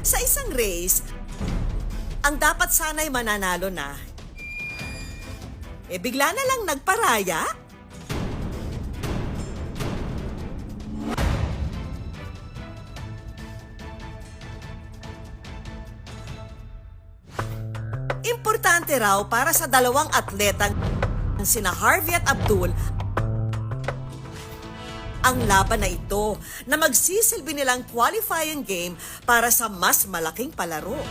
Sa isang race, ang dapat sana'y mananalo na, bigla na lang nagparaya? Importante raw para sa dalawang atletang sina Harvey at Abdul ang laban na ito na magsisilbi nilang qualifying game para sa mas malaking palaro.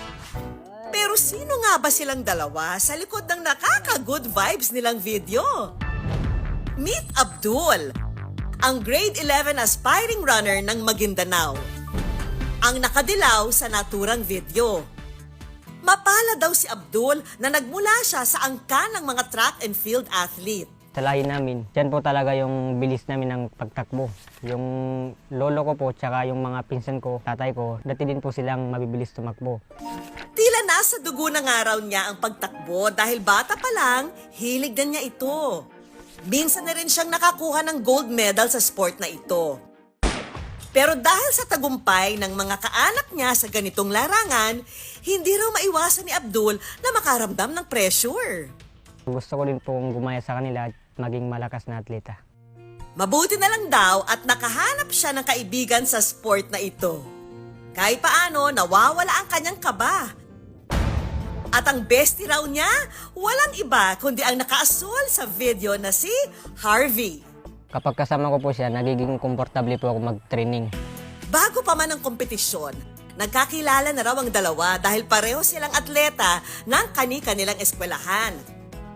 Pero sino nga ba silang dalawa sa likod ng nakaka-good vibes nilang video? Meet Abdul, ang grade 11 aspiring runner ng Maguindanao. Ang nakadilaw sa naturang video. Mapala daw si Abdul na nagmula siya sa angkan ng mga track and field athlete. Sa lahi namin, dyan po talaga yung bilis namin ng pagtakbo. Yung lolo ko po, tsaka yung mga pinsan ko, tatay ko, dati din po silang mabibilis tumakbo. Tila nasa dugo ng araw niya ang pagtakbo dahil bata pa lang, hilig na niya ito. Minsan na rin siyang nakakuha ng gold medal sa sport na ito. Pero dahil sa tagumpay ng mga kaanak niya sa ganitong larangan, hindi raw maiwasan ni Abdul na makaramdam ng pressure. Gusto ko din pong gumaya sa kanila at maging malakas na atleta. Mabuti na lang daw at nakahanap siya ng kaibigan sa sport na ito. Kahit paano, nawawala ang kanyang kaba. At ang bestie raw niya, walang iba kundi ang nakaasol sa video na si Harvey. Kapag kasama ko po siya, nagiging komportable po ako mag-training. Bago pa man ang kompetisyon, nagkakilala na raw ang dalawa dahil pareho silang atleta ng kani-kanilang eskwelahan.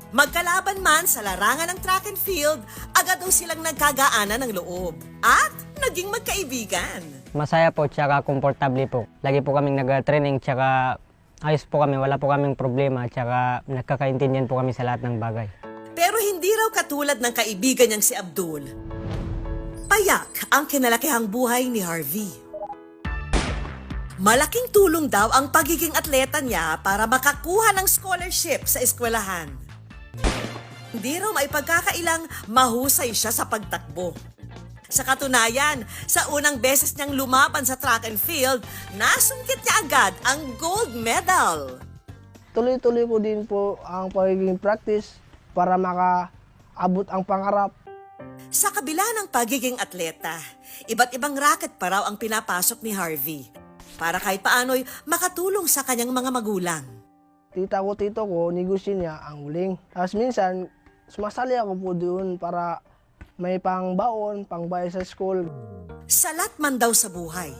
Magkalaban man sa larangan ng track and field, agad daw silang nagkagaanan ng loob at naging magkaibigan. Masaya po, tsaka komportable po. Lagi po kaming nag-training, tsaka ayos po kami, wala po kaming problema, tsaka nagkakaintindihan po kami sa lahat ng bagay. Pero hindi raw katulad ng kaibigan niyang si Abdul. Payak ang kinalakihang buhay ni Harvey. Malaking tulong daw ang pagiging atleta niya para makakuha ng scholarship sa eskwelahan. Hindi raw maipagkakailang mahusay siya sa pagtakbo. Sa katunayan, sa unang beses niyang lumaban sa track and field, nasungkit niya agad ang gold medal. Tuloy-tuloy ko din po ang pagiging practice para makaabot ang pangarap. Sa kabila ng pagiging atleta, iba't ibang racket pa raw ang pinapasok ni Harvey para kahit paano'y makatulong sa kanyang mga magulang. Tita ko, tito ko, negosyo niya ang uling. Tapos minsan, sumasali ako po doon para may pangbaon, pangbayad sa school. Salat man daw sa buhay,